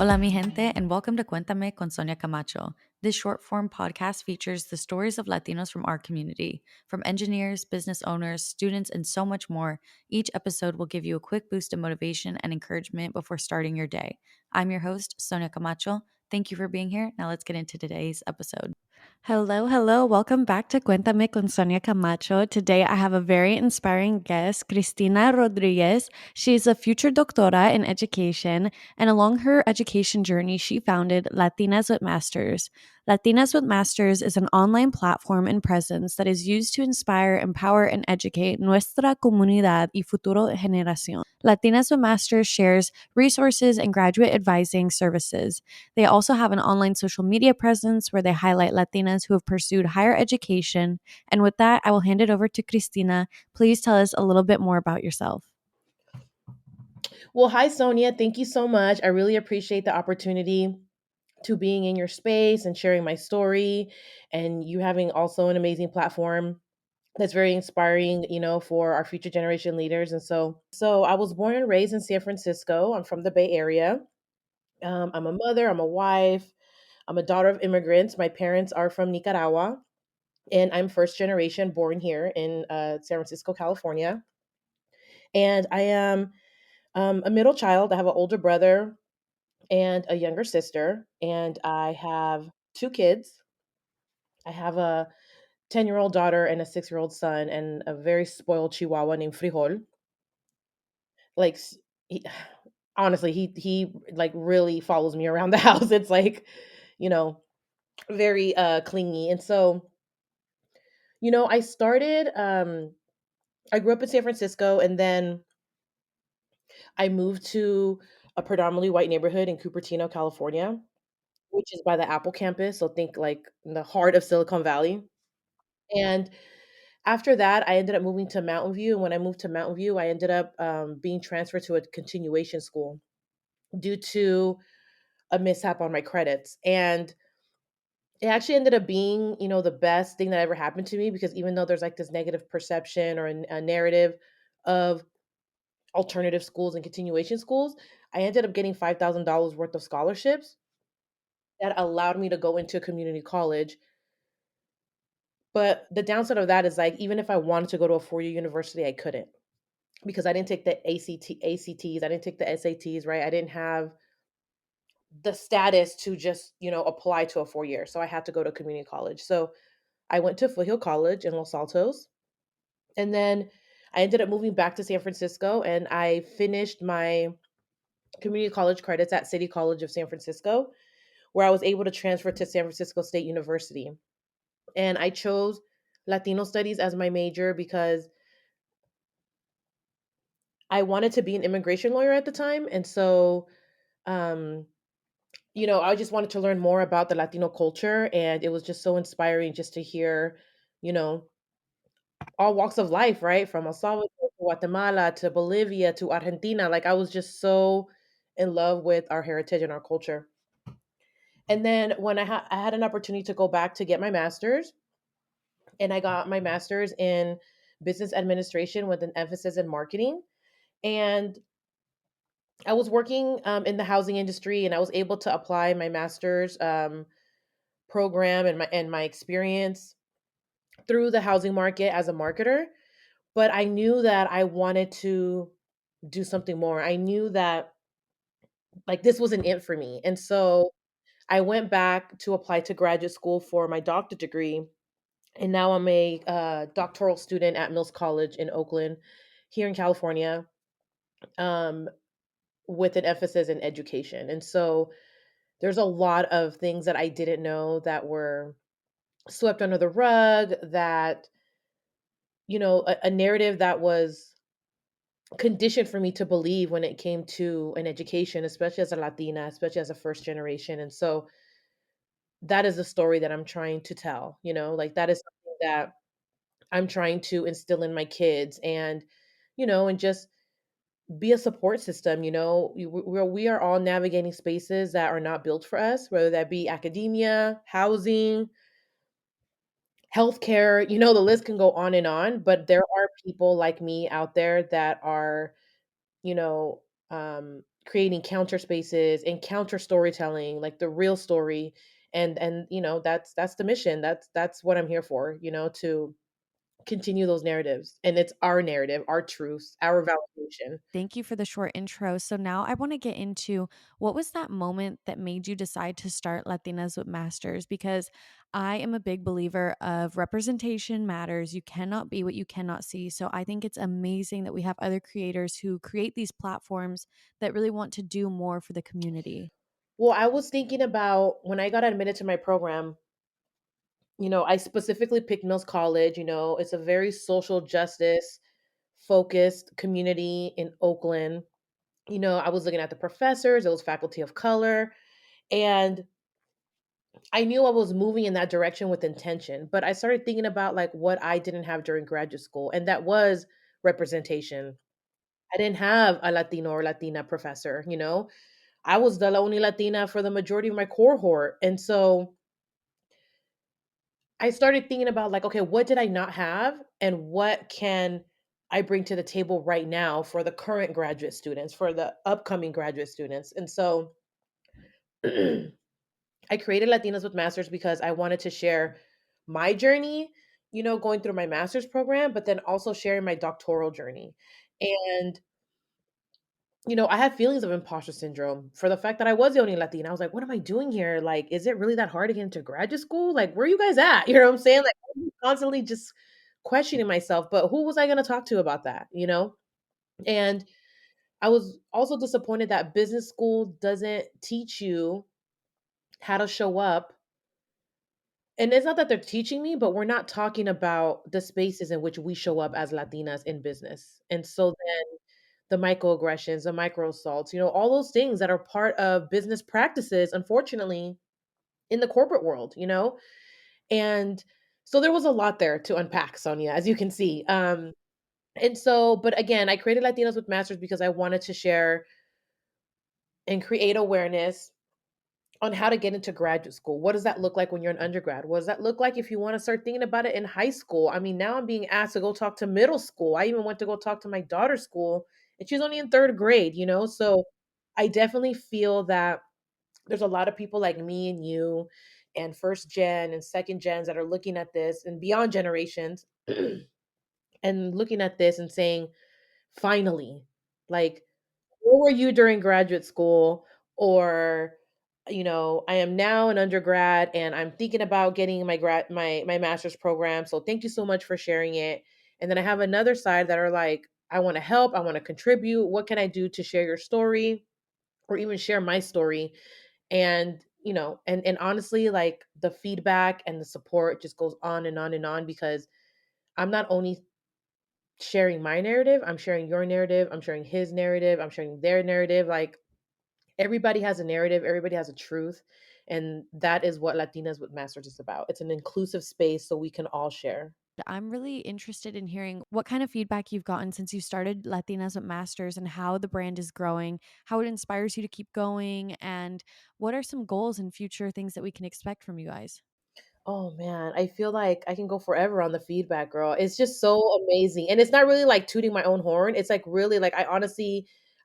Hola, mi gente, and welcome to Cuéntame con Sonia Camacho. This short form podcast features the stories of Latinos from our community, from engineers, business owners, students, and so much more. Each episode will give you a quick boost of motivation and encouragement before starting your day. I'm your host, Sonia Camacho. Thank you for being here. Now let's get into today's episode. Hello, hello. Welcome back to Cuéntame con Sonia Camacho. Today I have a very inspiring guest, Christina Rodriguez. She's a future doctora in education, and along her education journey, she founded Latinas with Masters. Latinas with Masters is an online platform and presence that is used to inspire, empower, and educate nuestra comunidad y futuro generación. Latinas with Masters shares resources and graduate advising services. They also have an online social media presence where they highlight Latinas who have pursued higher education. And with that, I will hand it over to Christina. Please tell us a little bit more about yourself. Well, hi, Sonia. Thank you so much. I really appreciate the opportunity to being in your space and sharing my story, and you having also an amazing platform that's very inspiring, for our future generation leaders. And so I was born and raised in San Francisco. I'm from the Bay Area. I'm a mother, I'm a wife, I'm a daughter of immigrants. My parents are from Nicaragua, and I'm first generation born here in San Francisco, California. And I am a middle child. I have an older brother and a younger sister, and I have two kids. I have a 10-year-old daughter and a 6-year-old son, and a very spoiled chihuahua named Frijol. Like, he, honestly, he like really follows me around the house. It's like, you know, very clingy. And so, I started I grew up in San Francisco, and then I moved to a predominantly white neighborhood in Cupertino, California, which is by the Apple campus. So think like in the heart of Silicon Valley. And after that, I ended up moving to Mountain View. And when I moved to Mountain View, I ended up being transferred to a continuation school due to a mishap on my credits. And it actually ended up being, the best thing that ever happened to me, because even though there's like this negative perception or a narrative of alternative schools and continuation schools, I ended up getting $5,000 worth of scholarships that allowed me to go into a community college. But the downside of that is, like, even if I wanted to go to a 4-year university, I couldn't, because I didn't take the ACTs, I didn't take the SATs, right? I didn't have the status to just, apply to a 4-year. So I had to go to community college. So I went to Foothill College in Los Altos. And then I ended up moving back to San Francisco, and I finished my community college credits at City College of San Francisco, where I was able to transfer to San Francisco State University. And I chose Latino studies as my major because I wanted to be an immigration lawyer at the time. And so, um, I just wanted to learn more about the Latino culture. And it was just so inspiring just to hear, you know, all walks of life, right? From El Salvador to Guatemala to Bolivia to Argentina. Like, I was just so in love with our heritage and our culture. And then when I had an opportunity to go back to get my master's, and I got my master's in business administration with an emphasis in marketing. And I was working in the housing industry, and I was able to apply my master's program and my experience through the housing market as a marketer. But I knew that I wanted to do something more. I knew that, like, this wasn't it for me. And so I went back to apply to graduate school for my doctorate degree. And now I'm a doctoral student at Mills College in Oakland, here in California, um, with an emphasis in education. And so there's a lot of things that I didn't know that were swept under the rug, that, a narrative that was conditioned for me to believe when it came to an education, especially as a Latina, especially as a first generation. And so that is a story that I'm trying to tell, like, that is something that I'm trying to instill in my kids, and just be a support system. We are all navigating spaces that are not built for us, whether that be academia, housing, healthcare, the list can go on and on. But there are people like me out there that are, you know, creating counter spaces and counter storytelling, like the real story. And that's the mission. That's what I'm here for, to continue those narratives. And it's our narrative, our truths, our validation. Thank you for the short intro. So now I want to get into what was that moment that made you decide to start Latinas with Masters? Because I am a big believer of representation matters. You cannot be what you cannot see. So I think it's amazing that we have other creators who create these platforms that really want to do more for the community. Well, I was thinking about when I got admitted to my program. I specifically picked Mills College. It's a very social justice focused community in Oakland. I was looking at the professors, it was faculty of color, and I knew I was moving in that direction with intention. But I started thinking about like what I didn't have during graduate school, and that was representation. I didn't have a Latino or Latina professor. I was the only Latina for the majority of my cohort. And so I started thinking about like, okay, what did I not have and what can I bring to the table right now for the current graduate students, for the upcoming graduate students. And so I created Latinas with Masters because I wanted to share my journey, going through my master's program, but then also sharing my doctoral journey. And I had feelings of imposter syndrome for the fact that I was the only Latina. I was like, what am I doing here? Like, is it really that hard to get into graduate school? Like, where are you guys at? You know what I'm saying? Like, I'm constantly just questioning myself. But who was I going to talk to about that? And I was also disappointed that business school doesn't teach you how to show up. And it's not that they're teaching me, but we're not talking about the spaces in which we show up as Latinas in business. And so then the microaggressions, the micro assaults, all those things that are part of business practices, unfortunately, in the corporate world. And so there was a lot there to unpack, Sonia, as you can see. And so, but again, I created Latinos with Masters because I wanted to share and create awareness on how to get into graduate school. What does that look like when you're an undergrad? What does that look like if you want to start thinking about it in high school? I mean, now I'm being asked to go talk to middle school. I even went to go talk to my daughter's school, and she's only in third grade. So I definitely feel that there's a lot of people like me and you and first gen and second gens that are looking at this and beyond generations and looking at this and saying, finally, like, where were you during graduate school? Or, I am now an undergrad and I'm thinking about getting my master's program. So thank you so much for sharing it. And then I have another side that are like, I want to help, I want to contribute. What can I do to share your story or even share my story? And and honestly, like the feedback and the support just goes on and on and on, because I'm not only sharing my narrative, I'm sharing your narrative, I'm sharing his narrative, I'm sharing their narrative. Like, everybody has a narrative, everybody has a truth. And that is what Latinas with Masters is about. It's an inclusive space so we can all share. I'm really interested in hearing what kind of feedback you've gotten since you started Latinas with Masters and how the brand is growing, how it inspires you to keep going, and what are some goals and future things that we can expect from you guys? Oh man, I feel like I can go forever on the feedback, girl. It's just so amazing. And it's not really like tooting my own horn. It's like really like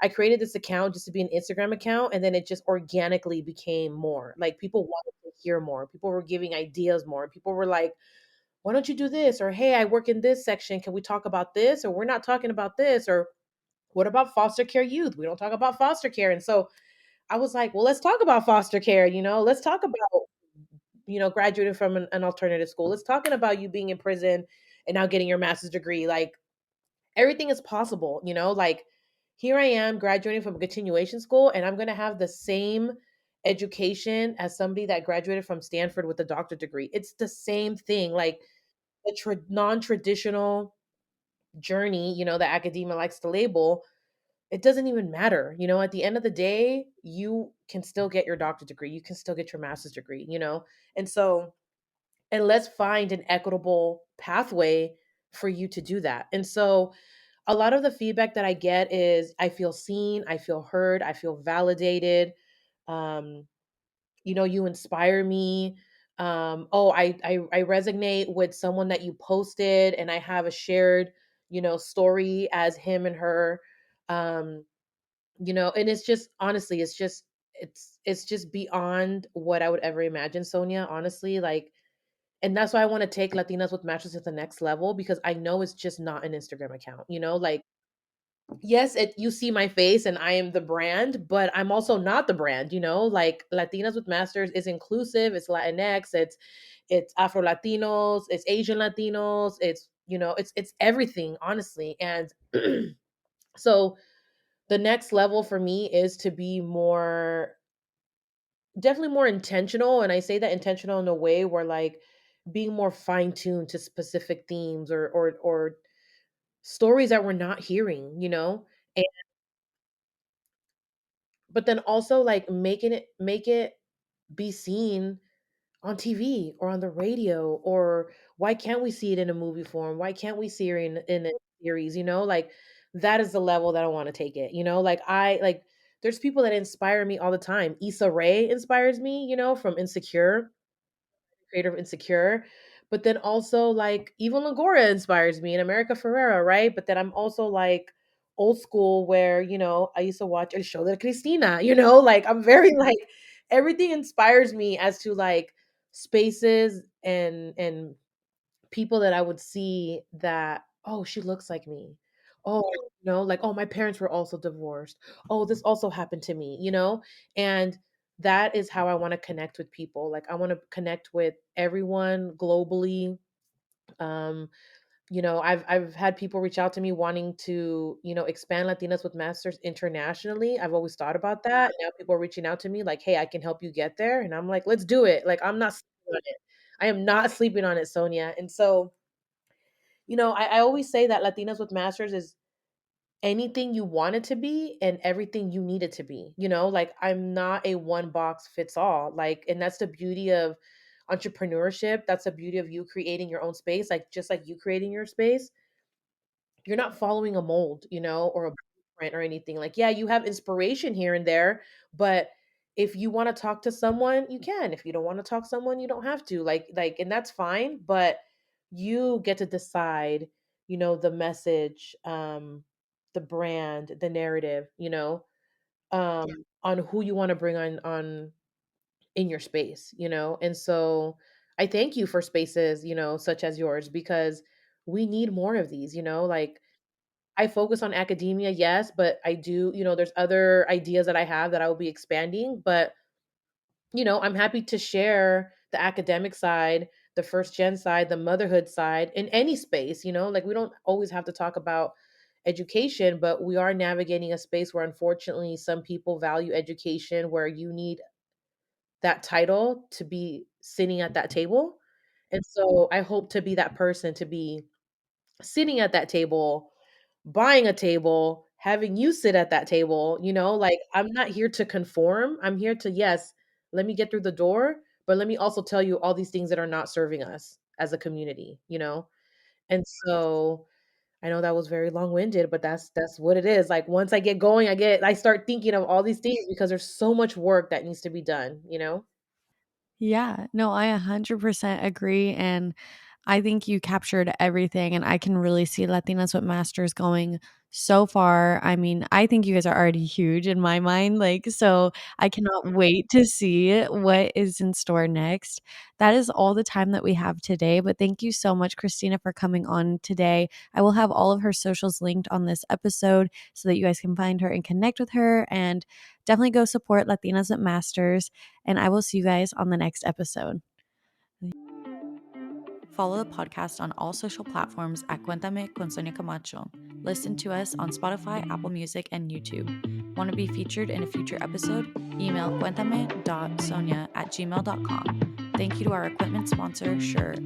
I created this account just to be an Instagram account, and then it just organically became more. Like, people wanted to hear more. People were giving ideas more. People were like, "Why don't you do this?" Or, "Hey, I work in this section. Can we talk about this?" Or, "We're not talking about this." Or, "What about foster care youth? We don't talk about foster care." And so I was like, "Well, let's talk about foster care. Let's talk about graduating from an alternative school. It's talking about you being in prison and now getting your master's degree. Like, everything is possible. Like, here I am graduating from a continuation school, and I'm going to have the same education as somebody that graduated from Stanford with a doctorate degree. It's the same thing. Like, the non-traditional journey that academia likes to label, it doesn't even matter. At the end of the day, you can still get your doctorate degree. You can still get your master's degree. And so, and let's find an equitable pathway for you to do that. And so, a lot of the feedback that I get is, I feel seen, I feel heard, I feel validated. Um, you inspire me. Oh, I resonate with someone that you posted, and I have a shared story as him and her. Um, And it's just honestly, it's just beyond what I would ever imagine, Sonia, honestly, like, and that's why I want to take Latinas with Matches to the next level, because I know it's just not an Instagram account, like, yes, you see my face and I am the brand, but I'm also not the brand, like, Latinas with Masters is inclusive, it's Latinx, it's Afro Latinos, it's Asian Latinos, it's everything, honestly. And so the next level for me is to be more, definitely more intentional. And I say that intentional in a way where, like, being more fine-tuned to specific themes, or stories that we're not hearing, and but then also, like, make it be seen on TV or on the radio. Or why can't we see it in a movie form? Why can't we see it in a series? Like, that is the level that I want to take it. Like, there's people that inspire me all the time. Issa Rae inspires me, from Insecure, creator of Insecure. But then also, like, Eva Longoria inspires me, and America Ferrera, right? But then I'm also, like, old school, where, I used to watch El Show de Christina, like, I'm very like, everything inspires me as to, like, spaces and people that I would see that, oh, she looks like me. Oh, like, oh, my parents were also divorced. Oh, this also happened to me, And that is how I want to connect with people. Like, I want to connect with everyone globally. Um, I've had people reach out to me wanting to, expand Latinas with Masters internationally. I've always thought about that. Now people are reaching out to me like, "Hey, I can help you get there." And I'm like, "Let's do it." Like, I'm not sleeping on it. I am not sleeping on it, Sonia. And so, I always say that Latinas with Masters is anything you want it to be and everything you need it to be. Like, I'm not a one box fits all. Like, and that's the beauty of entrepreneurship. That's the beauty of you creating your own space, like, just like you creating your space. You're not following a mold, or a blueprint or anything. Like, yeah, you have inspiration here and there, but if you want to talk to someone, you can. If you don't want to talk to someone, you don't have to. And that's fine, but you get to decide, the message, the brand, the narrative, on who you want to bring on in your space, And so I thank you for spaces, such as yours, because we need more of these, like, I focus on academia, yes, but I do, there's other ideas that I have that I will be expanding. But, I'm happy to share the academic side, the first gen side, the motherhood side in any space, like, we don't always have to talk about education, but we are navigating a space where, unfortunately, some people value education, where you need that title to be sitting at that table. And so I hope to be that person, to be sitting at that table, buying a table, having you sit at that table, like, I'm not here to conform. I'm here to, yes, let me get through the door, but let me also tell you all these things that are not serving us as a community. And so I know that was very long-winded, but that's what it is. Like, once I get going, I start thinking of all these things, because there's so much work that needs to be done. Yeah, no, I 100% agree. And I think you captured everything. And I can really see Latinas with Masters going so far. I mean, I think you guys are already huge in my mind. Like, so I cannot wait to see what is in store next. That is all the time that we have today. But thank you so much, Christina, for coming on today. I will have all of her socials linked on this episode so that you guys can find her and connect with her. And definitely go support Latinas at Masters. And I will see you guys on the next episode. Follow the podcast on all social platforms at Cuéntame con Sonia Camacho. Listen to us on Spotify, Apple Music, and YouTube. Want to be featured in a future episode? Email cuéntame.sonia@gmail.com. Thank you to our equipment sponsor, Shure.